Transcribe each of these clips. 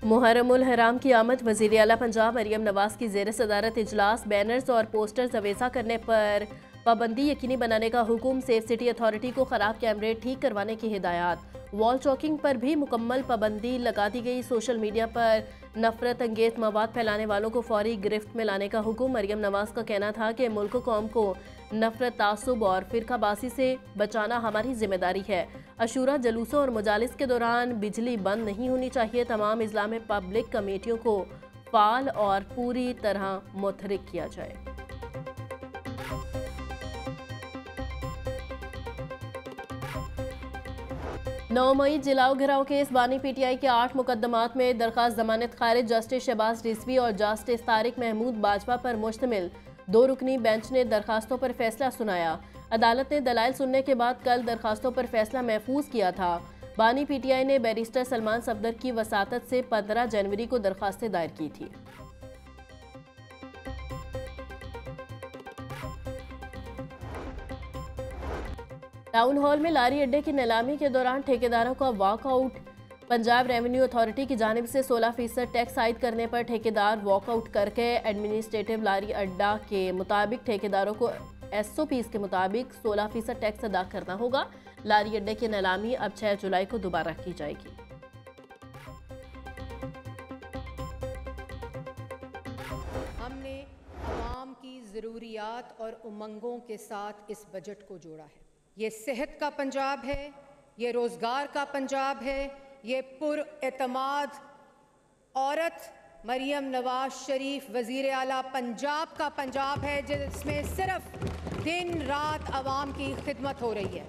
मुहर्रमुल हराम की आमद। वज़ीर आला पंजाब मरियम नवाज की ज़ेर सदारत इजलास। बैनर्स और पोस्टर्स अवेसा करने पर पाबंदी यकीनी बनाने का हुक्म। सेफ सिटी अथॉरिटी को ख़राब कैमरे ठीक करवाने की हिदायत। वॉल चॉकिंग पर भी मुकम्मल पाबंदी लगा दी गई। सोशल मीडिया पर नफरत अंगेज मवाद फैलाने वालों को फौरी गिरफ्त में लाने का हुक्म। मरियम नवाज का कहना था कि मुल्क कौम को नफरत, तासुब और फिरकाबाजी से बचाना हमारी जिम्मेदारी है। अशूरा, जलूसों और मजालिस के दौरान बिजली बंद नहीं होनी चाहिए। तमाम इस्लामी पब्लिक कमेटियों को फाल और पूरी तरह मुतहरिक किया जाए। 9 मई जलाओ घिराव केस। बानी पीटीआई के 8 मुकदमात में दरखास्त जमानत खारिज। जस्टिस शहबाज रिजवी और जस्टिस तारिक महमूद बाजवा पर मुश्तमिल 2 रुकनी बेंच ने दरखास्तों पर फैसला सुनाया। अदालत ने दलाइल सुनने के बाद कल दरखास्तों पर फैसला महफूज किया था। बानी पीटीआई ने बैरिस्टर सलमान सफदर की वसातत से 15 जनवरी को दरखास्तें दायर की थी। टाउन हॉल में लारी अड्डे की नीलामी के दौरान ठेकेदारों का वॉकआउट। पंजाब रेवेन्यू अथॉरिटी की जानिब से 16% टैक्स आयद करने पर ठेकेदार वॉकआउट करके एडमिनिस्ट्रेटिव लारी अड्डा के मुताबिक ठेकेदारों को SOPs के मुताबिक 16% टैक्स अदा करना होगा। लारी अड्डे की नीलामी अब 6 जुलाई को दोबारा की जाएगी। हमने आवाम की ज़रूरियात और उमंगों के साथ इस बजट को जोड़ा है। ये सेहत का पंजाब है, ये रोज़गार का पंजाब है, ये पुरएतमाद औरत मरियम नवाज शरीफ वज़ीर आला पंजाब का पंजाब है, जिसमें सिर्फ दिन रात आवाम की खिदमत हो रही है।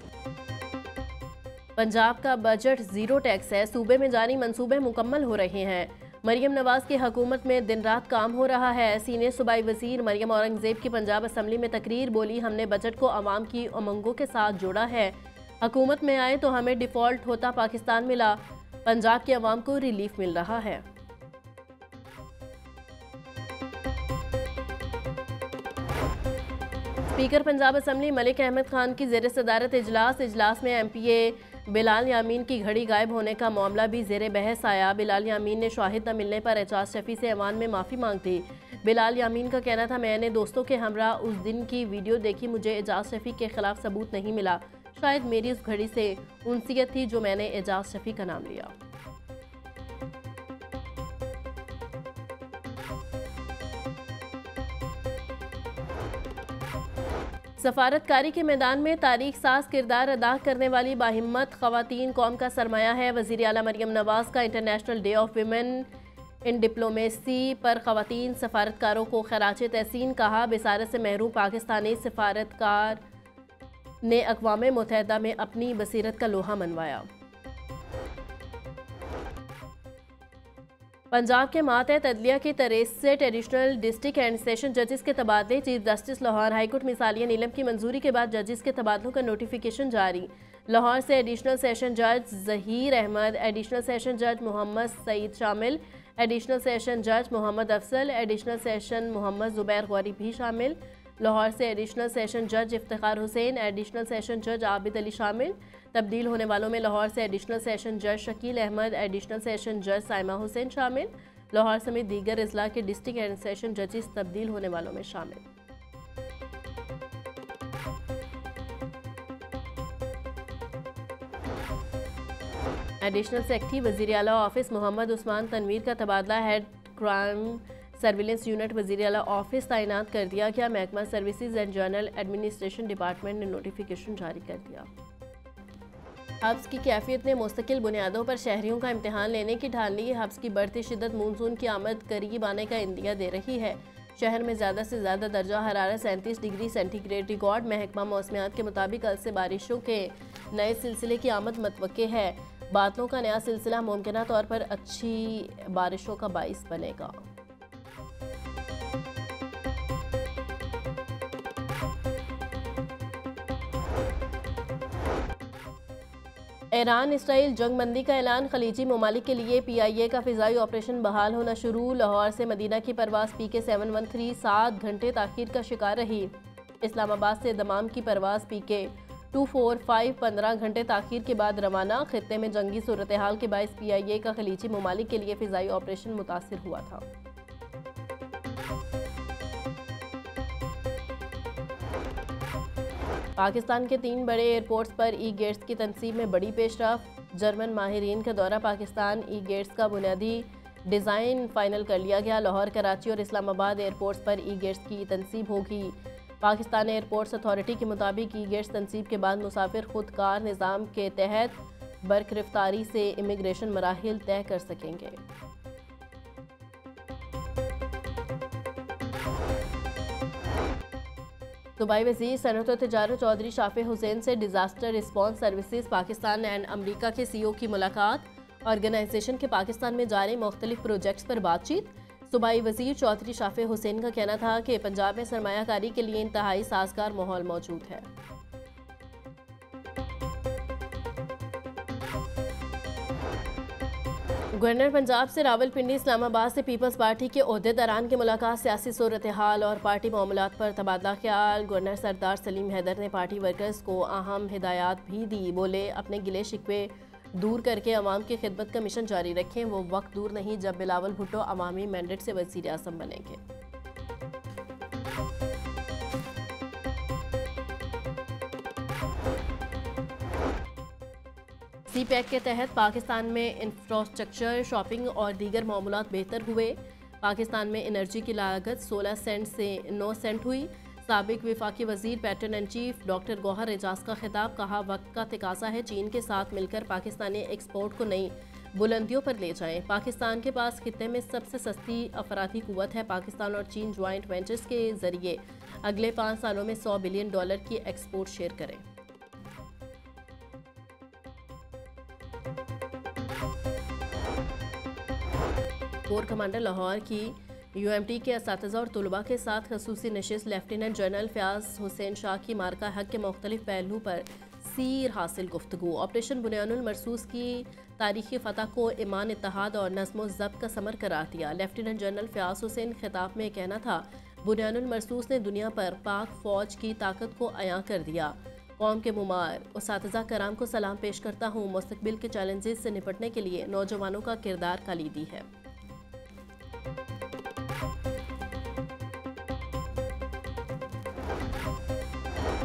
पंजाब का बजट ज़ीरो टैक्स है। सूबे में जारी मंसूबे मुकम्मल हो रहे हैं। मरियम नवाज की हुकूमत में दिन रात काम हो रहा है। सीनियर सूबाई वज़ीर मरियम औरंगज़ेब की पंजाब असम्बली में तकरीर। बोली, हमने बजट को अवाम की उमंगों के साथ जोड़ा है। हुकूमत में आए तो हमें डिफ़ॉल्ट होता पाकिस्तान मिला। पंजाब के अवाम को रिलीफ मिल रहा है। स्पीकर पंजाब असम्बली मलिक अहमद खान की ज़ेर सदारत इजलास में MPA बिलाल यामीन की घड़ी गायब होने का मामला भी ज़ेर बहस आया। बिलाल यामीन ने शाहिद न मिलने पर एजाज शफी से ऐवान में माफ़ी मांग दी। बिलाल यामीन का कहना था, मैंने दोस्तों के हमरा उस दिन की वीडियो देखी, मुझे एजाज शफी के खिलाफ सबूत नहीं मिला। शायद मेरी उस घड़ी से उनसियत थी जो मैंने एजाज शफी का नाम लिया। सफारतकारी के मैदान में तारीख साज किरदार अदा करने वाली बाहिम्मत ख़वातीन कौम का सरमाया है। वज़ीर आला मरियम नवाज का international day of women in diplomacy पर ख़वातीन सफारतकारों को खराज तहसीन कहा। बिसारत से महरूम पाकिस्तानी सफारतकार ने अक़वाम मुत्तहिदा में अपनी बसीरत का लोहा मनवाया। पंजाब के मातहत अदलिया के 63 एडिशनल डिस्ट्रिक्ट एंड सेशन जजेस के तबादले। चीफ जस्टिस लाहौर हाईकोर्ट मिसालिया नीलम की मंजूरी के बाद जजेस के तबादलों का नोटिफिकेशन जारी। लाहौर से एडिशनल सेशन जज ज़हीर अहमद, एडिशनल सेशन जज मोहम्मद सईद शामिल, एडिशनल सेशन जज मोहम्मद अफजल, एडिशनल सेशन मोहम्मद ज़ुबैर गौरी भी शामिल। लाहौर से एडिशनल सेशन जज इफ्तिखार हुसैन, एडिशनल सेशन जज आबिद अली शामिल। तब्दील होने वालों में लाहौर से एडिशनल सेशन जज शकील अहमद, एडिशनल सेशन जज साइमा हुसैन शामिल। लाहौर समेत दीगर अजला के डिस्ट्रिक्ट एंड सेशन जजेस तब्दील होने वालों में शामिल। एडिशनल सेक्रेटरी वज़ीर आला ऑफिस मोहम्मद उस्मान तनवीर का तबादला हेड क्राइम सर्विलेंस यूनिट वज़ीर आला ऑफिस तैनात कर दिया गया। महकमा services and general administration department ने नोटिफिकेशन जारी कर दिया। हब्स की कैफियत ने मुस्तकिल बुनियादों पर शहरियों का इम्तिहान लेने की ठान ली। हब्स की बढ़ती शिद्दत मानसून की आमद करीब आने का इंदिया दे रही है। शहर में ज़्यादा से ज़्यादा दर्जा हरारत 37 डिग्री सेंटीग्रेड रिकॉर्ड। महकमा मौसमियात के मुताबिक कल से बारिशों के नए सिलसिले की आमद मतवक्के है। बादलों का नया सिलसिला मुमकिन तौर पर अच्छी बारिशों का बाइस बनेगा। ईरान इसराइल जंगबंदी का ऐलान। खलीजी ममालिक के लिए PIA का फ़िज़ाई ऑपरेशन बहाल होना शुरू। लाहौर से मदीना की परवाज़ PK 713 7 घंटे ताख़ीर का शिकार रही। इस्लामाबाद से दमाम की परवाज़ PK 245 15 घंटे ताखीर के बाद रवाना। खित्ते में जंगी सूरत हाल के बायस PIA का खलीजी ममालिक के लिए फिजाई ऑपरेशन मुतासिर हुआ था। पाकिस्तान के 3 बड़े एयरपोर्ट्स पर ई-गेट्स की तनसीब में बड़ी पेशरफ। जर्मन माहिरीन का दौरा पाकिस्तान। ई-गेट्स का बुनियादी डिज़ाइन फाइनल कर लिया गया। लाहौर, कराची और इस्लामाबाद एयरपोर्ट्स पर ई-गेट्स की तनसीब होगी। पाकिस्तान एयरपोर्ट्स अथॉरिटी के मुताबिक ई-गेट्स तनसीब के बाद मुसाफिर खुदकार निज़ाम के तहत बरगिरफ्तारी से इमिग्रेशन मराहिल तय कर सकेंगे। दुबई वज़ीर सनअत और तिजारत चौधरी शाफी हुसैन से disaster response services Pakistan and America के CEO की मुलाकात। ऑर्गेनाइजेशन के पाकिस्तान में जारी मुख्तलिफ प्रोजेक्ट्स पर बातचीत। सूबाई वज़ीर चौधरी शाफी हुसैन का कहना था कि पंजाब में सरमायाकारी के लिए इंतहाई साजगार माहौल मौजूद है। गवर्नर पंजाब से रावलपिंडी, इस्लामाबाद से पीपल्स पार्टी के ओहदेदारान की मुलाकात। सियासी सूरत हाल और पार्टी मामलात पर तबादला ख्याल। गवर्नर सरदार सलीम हैदर ने पार्टी वर्कर्स को अहम हिदायत भी दी। बोले, अपने गिले शिकवे दूर करके अवाम की खिदमत का मिशन जारी रखें। वो वक्त दूर नहीं जब बिलावल भुट्टो अवामी मैंडेट से वज़ीर आज़म बनेंगे। CPEC के तहत पाकिस्तान में इंफ्रास्ट्रक्चर, शॉपिंग और दीगर मामलात बेहतर हुए। पाकिस्तान में एनर्जी की लागत 16 सेंट से 9 सेंट हुई। साबिक वफाकी वज़ीर patron and chief doctor Gohar Ejaz का खिताब। कहा, वक्त का तकाज़ा है चीन के साथ मिलकर पाकिस्तानी एक्सपोर्ट को नई बुलंदियों पर ले जाएं। पाकिस्तान के पास खित्ते में सबसे सस्ती अफराधी कुव्वत है। पाकिस्तान और चीन ज्वाइंट वेंचर्स के जरिए अगले 5 सालों में $100 बिलियन की एक्सपोर्ट शेयर करें। कोर कमांडर लाहौर की UMT के असातिज़ा और तलबा के साथ खसूसी नशिस्त। लेफ्टिनेंट जनरल फयाज हुसैन शाह की मार्का हक के मुख्तलिफ पहलू पर सीर हासिल गुफ्तगू। ऑपरेशन बुनियानुल मरसूस की तारीखी फ़तह को ईमान, इत्तेहाद और नज़्म ज़ब्त का समर करार दिया। लेफ्टिनेंट जनरल फयाज हुसैन खिताब में कहना था, बुनियानुल मरसूस ने दुनिया पर पाक फ़ौज की ताकत को अयां कर दिया। कौम के मुमार उसातिज़ा कराम को सलाम पेश करता हूँ। मुस्तकबिल के चैलेंजेस से निपटने के लिए नौजवानों का किरदार कलीदी है।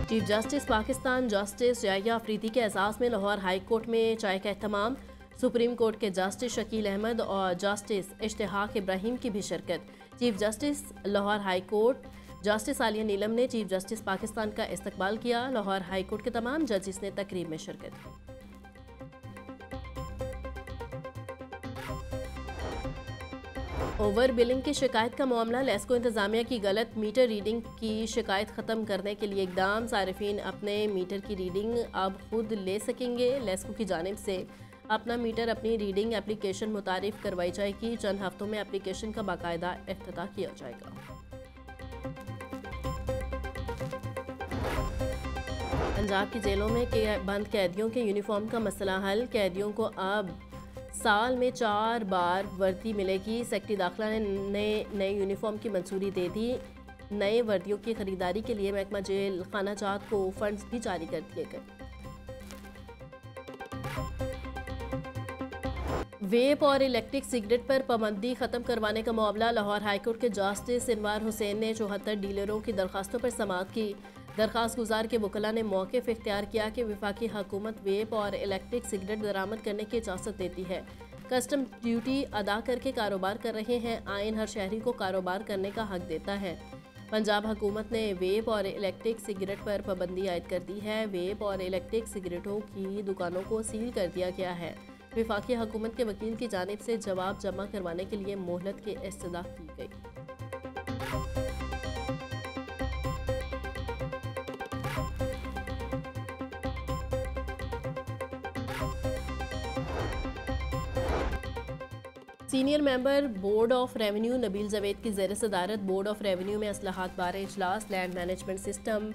Chief justice Pakistan justice Yahya Afridi के एजाज़ में लाहौर हाई कोर्ट में चाय का एहतमाम। सुप्रीम कोर्ट के जस्टिस शकील अहमद और जस्टिस इश्तिहाक इब्राहिम की भी शिरकत। Chief justice Lahore high court justice Aliya Neelam ने चीफ जस्टिस पाकिस्तान का इस्तकबाल किया। लाहौर हाई कोर्ट के तमाम जजेस ने तकरीब में शिरकत की। ओवर बिलिंग की शिकायत का मामला। लेस्को इंतजामिया की गलत मीटर रीडिंग की शिकायत ख़त्म करने के लिए इकदाम। सारिफीन अपने मीटर की रीडिंग अब खुद ले सकेंगे। लेस्को की जानिब से अपना मीटर अपनी रीडिंग एप्लीकेशन मुतारिफ करवाई जाएगी। चंद हफ्तों में एप्लीकेशन का बाकायदा इफ्तिताह किया जाएगा। पंजाब की जेलों में बंद कैदियों के यूनिफॉर्म का मसला हल। कैदियों को अब साल में 4 बार वर्दी मिलेगी। सेक्रेटरी दाखिला ने नए यूनिफॉर्म की मंजूरी दे दी। नए वर्दियों की खरीदारी के लिए महकमा जेल खाना जात को फंड्स भी जारी कर दिए गए। वेप और इलेक्ट्रिक सिगरेट पर पाबंदी खत्म करवाने का मामला। लाहौर हाईकोर्ट के जस्टिस इनवार हुसैन ने 74 डीलरों की दरखास्तों पर समाअत की। दरखास्त गुजार के वकला ने मौक़िफ़ इख्तियार किया कि वफाकी हुकूमत वेप और इलेक्ट्रिक सिगरेट दरामद करने की इजाज़त देती है। कस्टम ड्यूटी अदा करके कारोबार कर रहे हैं। आइन हर शहरी को कारोबार करने का हक देता है। पंजाब हुकूमत ने वेप और इलेक्ट्रिक सिगरेट पर पाबंदी आयद कर दी है। वेप और इलेक्ट्रिक सिगरेटों की दुकानों को सील कर दिया गया है। वफाकी हुकूमत के वकील की जानिब से जवाब जमा करवाने के लिए मोहलत की इस्तदा की गई। Senior member board of revenue Nabeel Javed की ज़ेर सदारत बोर्ड ऑफ रेवेन्यू में असलाहत बारे इजलास। Land management system,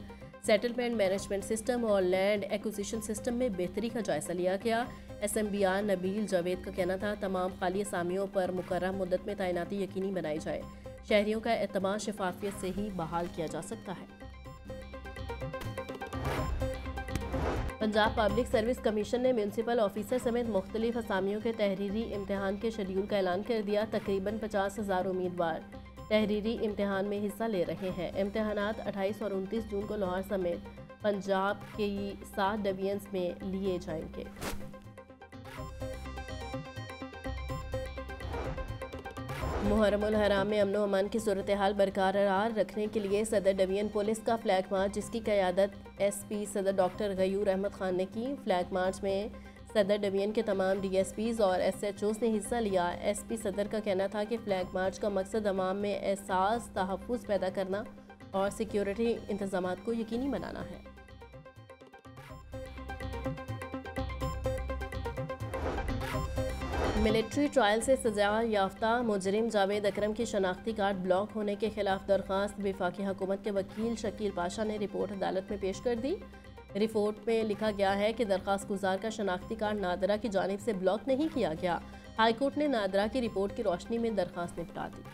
settlement management system और लैंड एक्विजिशन सिस्टम में बेहतरी का जायज़ा लिया गया। SMBR नबील जावेद का कहना था, तमाम खाली असामियों पर मुकर्रर मुद्दत में तैनाती यकीनी बनाई जाए। शहरियों का एतमाद शफाफियत से ही बहाल किया जा सकता है। पंजाब पब्लिक सर्विस कमीशन ने म्यूनसिपल ऑफिसर समेत मुख्तलिफ असामियों के तहरीरी इम्तहान के शेड्यूल का ऐलान कर दिया। तकरीबन 50,000 उम्मीदवार तहरीरी इम्तहान में हिस्सा ले रहे हैं। इम्तहानात 28 और 29 जून को लाहौर समेत पंजाब के 7 डिवीजन्स में लिए जाएंगे। मुहर्रम उल हराम में अमन व अमान की सूरत हाल बरकरार रखने के लिए सदर डिवीजन पुलिस का फ्लैग मार्च, जिसकी क़यादत SP सदर डॉक्टर गयूर अहमद खान ने की। फ्लैग मार्च में सदर डिवीजन के तमाम DSPs और SHOs ने हिस्सा लिया। SP सदर का कहना था कि फ्लैग मार्च का मकसद अवाम में एहसास तहफ़्फ़ुज़ पैदा करना और सिक्योरिटी इंतज़ामात को यकीनी बनाना है। मिलिट्री ट्रायल से सजा याफ्ता मुजरिम जावेद अकरम की शनाख्ती कार्ड ब्लॉक होने के खिलाफ दरख्वास्त वफाकी हुकूमत के वकील शकील पाशा ने रिपोर्ट अदालत में पेश कर दी। रिपोर्ट में लिखा गया है कि दरख्वास्त गुजार का शनाख्ती कार्ड नादरा की जानिब से ब्लॉक नहीं किया गया। हाईकोर्ट ने नादरा की रिपोर्ट की रोशनी में दरख्वास्त निपटा दी।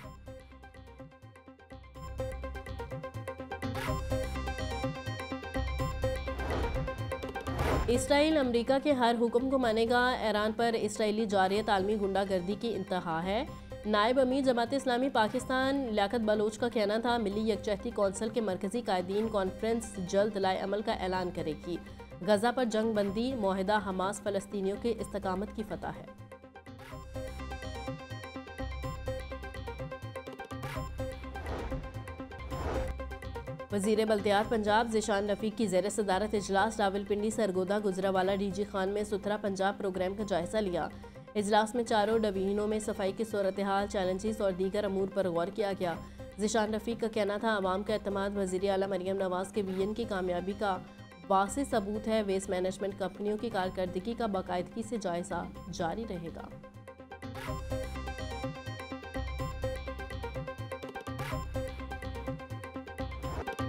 इसराइल अमेरिका के हर हुक्म को मानेगा। ईरान पर इसराइली जारियत आलमी गुंडागर्दी की इंतहा है। नायब अमीर जमात इस्लामी पाकिस्तान लियाकत बलोच का कहना था, मिली यकजहती कौंसिल के मरकजी कायदीन कॉन्फ्रेंस जल्द लाए अमल का ऐलान करेगी। गजा पर जंग बंदी मुआहिदा हमास फ़लस्तीनियों की इस्तकामत की फतह है। वज़ीर बल्दियात पंजाब ज़ीशान रफ़ीक की ज़ेर सदारत इजलास रावलपिंडी सरगोदा गुजरावाला DG खान में सुथरा पंजाब प्रोग्राम का जायज़ा लिया। इजलास में चारों डिवीजनों में सफाई की सूरत हाल, चैलेंजेस और दीगर अमूर पर गौर किया गया। ज़ीशान रफ़ीक का कहना था, अवाम का एतमाद वज़ीर आला मरियम नवाज़ के विजन की कामयाबी का वाज़ेह सबूत है। वेस्ट मैनेजमेंट कंपनियों की कारकर्दगी का बाकायदगी से जायज़ा जारी रहेगा।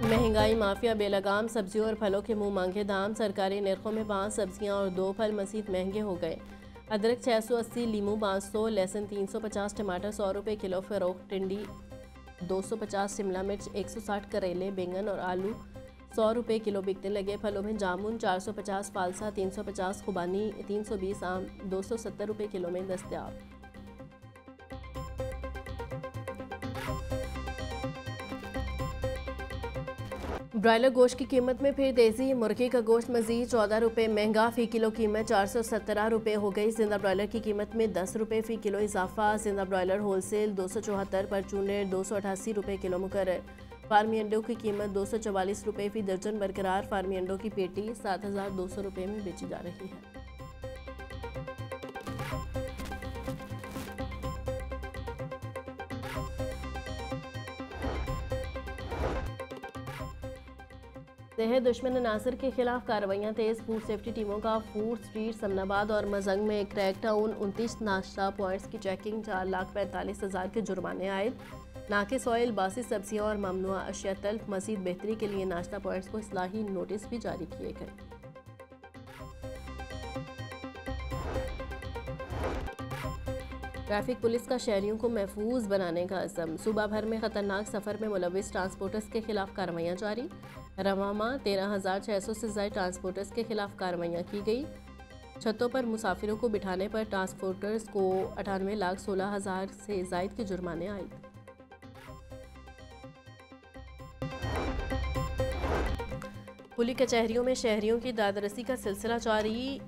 महंगाई माफिया बेलगाम, सब्जियों और फलों के मुंह मांगे दाम। सरकारी नरखों में 5 सब्जियां और 2 फल मज़ीद महंगे हो गए। अदरक 680, लीमू 500, लहसुन 350, टमाटर 100 रुपये किलो फ़रोख्त, टिंडी 250, शिमला मिर्च 160, करेले, बैंगन और आलू 100 रुपये किलो बिकने लगे। फलों में जामुन 450, फालसा 350, खुबानी 320, आम 270 रुपये किलो में दस्तयाब। ब्रायलर गोश्त की कीमत में फिर तेज़ी। मुर्गी का गोश्त मज़ीद 14 रुपये महंगा, फ़ी किलो कीमत 417 रुपये हो गई। जिंदा ब्रायलर की कीमत में 10 रुपये फ़ी किलो इजाफा। जिंदा ब्रायलर होलसेल 274, परचूनर 288 रुपये किलो मुकर्रर। फार्मी अंडों की कीमत 244 रुपये फ़ी दर्जन बरकरार। फार्मी अंडों की पेटी 7,200 रुपये में बेची जा रही है। सेहत दुश्मन अनासर के खिलाफ कार्रवाइयाँ तेज़। फूड सेफ्टी टीमों का फूड स्ट्रीट, समनाबाद और मजंग में क्रैकडाउन। 29 नाश्ता पॉइंट्स की चेकिंग। 4,45,000 के जुर्माने आयद। नाकिस ऑयल, बासी सब्जियाँ और ममनुआ अशिया तल्फ। मज़ीद बेहतरी के लिए नाश्ता पॉइंट्स को इस्लाही नोटिस भी जारी किए गए। ट्रैफिक पुलिस का शहरियों को महफूज बनाने का अज़म। सूबा भर में खतरनाक सफ़र में मुलविस ट्रांसपोर्टर्स के खिलाफ कार्रवाइयाँ जारी। रवामा 13,600 से ज़ायद ट्रांसपोर्टर्स के खिलाफ कार्रवाइयाँ की गई। छतों पर मुसाफिरों को बिठाने पर ट्रांसपोर्टर्स को 98,16,000 से ज़ायद के जुर्माने आए। पुलिस कचहरियों में शहरियों की दादरसी का सिलसिला जारी।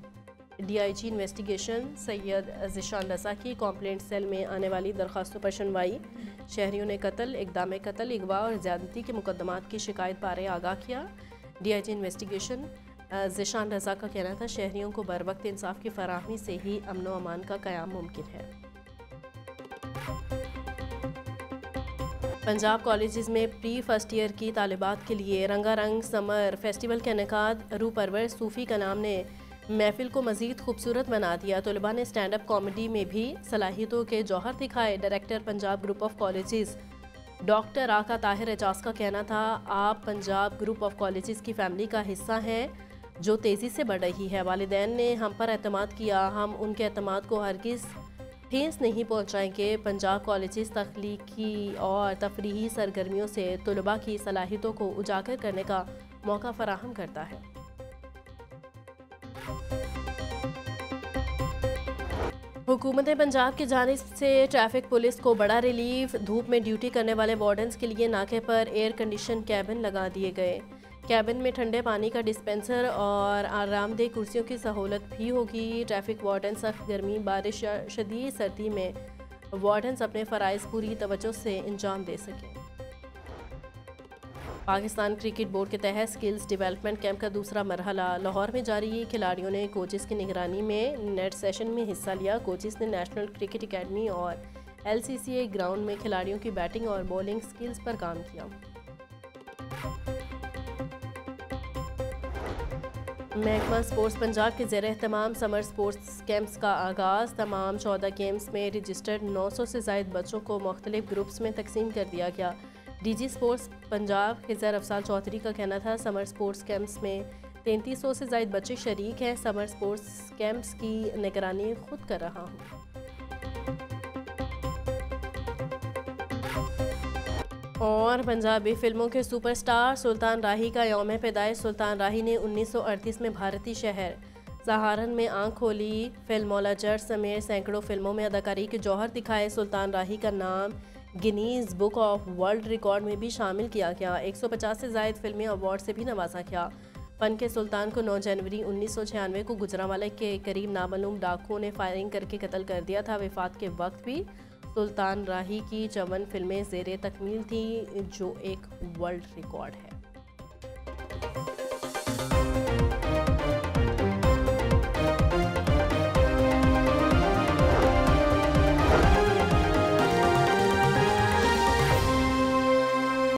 DIG इन्वेस्टिगेशन सैयद ज़ीशान रज़ा की कॉम्प्लेंट सेल में आने वाली दरख्वास्तों पर सुनवाई। शहरियों ने कत्ल, इक़दाम कत्ल, अगवा और ज़्यादती के मुकदमात की शिकायत बारे आगाह किया। DIG इन्वेस्टिगेशन ज़ीशान रज़ा का कहना था, शहरियों को बर वक्त इंसाफ की फराहमी से ही अमन व अमान का क़याम मुमकिन है। पंजाब कॉलेजेस में प्री फर्स्ट ईयर की तालिबात के लिए रंगारंग समर फेस्टिवल का इनेकाद। रूपरवर सूफ़ी का नाम ने महफिल को मज़ीद खूबसूरत बना दिया। तलबा ने स्टैंड अप कॉमेडी में भी सलाहियतों के जौहर दिखाए। Director Punjab group of colleges doctor आका ताहिर एजाज का कहना था, आप पंजाब ग्रुप ऑफ कॉलेजेस की फैमिली का हिस्सा हैं जो तेज़ी से बढ़ रही है। वालिदैन ने हम पर एतमाद किया, हम उनके एतमाद को हरगिज़ ठेस नहीं पहुँचाएंगे। पंजाब कॉलेजेस तख्लीकी और तफरीही सरगर्मियों से तलबा की सलाहियतों को उजागर करने का मौका फराहम करता है। हुकूमत पंजाब की जानिब से ट्रैफिक पुलिस को बड़ा रिलीफ। धूप में ड्यूटी करने वाले वार्डन्स के लिए नाके पर एयर कंडीशन कैबिन लगा दिए गए। कैबिन में ठंडे पानी का डिस्पेंसर और आरामदेह कुर्सियों की सहूलत भी होगी। ट्रैफिक वार्डन सख्त गर्मी, बारिश या शदीद सर्दी में वार्डन्स अपने फ़राइज़ पूरी तवज्जो से अंजाम दे सकें। पाकिस्तान क्रिकेट बोर्ड के तहत स्किल्स डेवलपमेंट कैंप का दूसरा मरहला लाहौर में जारी। खिलाड़ियों ने कोचेस की निगरानी में नेट सेशन में हिस्सा लिया। कोचेस ने नेशनल क्रिकेट एकेडमी और LCCA ग्राउंड में खिलाड़ियों की बैटिंग और बॉलिंग स्किल्स पर काम किया। महकमा स्पोर्ट्स पंजाब के ज़ेर एहतमाम समर स्पोर्ट्स कैंप्स का आगाज़। तमाम 14 गेम्स में रजिस्टर्ड 900 से ज़ायद बच्चों को मुख्तलिफ ग्रुप्स में तकसीम कर दिया गया। DG स्पोर्ट्स पंजाब खिज़र अफसाल चौधरी का कहना था समर स्पोर्ट्स कैंप्स में 3300 से ज़ायद बच्चे शरीक हैं। समर स्पोर्ट्स कैंप्स की निगरानी खुद कर रहा हूँ। और पंजाबी फिल्मों के सुपरस्टार सुल्तान राही का यौम पैदाइश। सुल्तान राही ने 1938 में भारतीय शहर सहारन में आंख खोली। फिल्म मौला जट समेत सैकड़ों फिल्मों में अदाकारी के जौहर दिखाए। सुल्तान राही का नाम Guinness book of world record में भी शामिल किया गया। 150 से ज़ायद फिल्मी अवार्ड से भी नवाजा गया। फन के सुल्तान को 9 जनवरी 1996 को गुजरांवाला के करीब नामालूम डाकुओं ने फायरिंग करके कत्ल कर दिया था। वफात के वक्त भी सुल्तान राही की 54 फिल्में ज़ेरे तकमील थी, जो एक वर्ल्ड रिकॉर्ड है।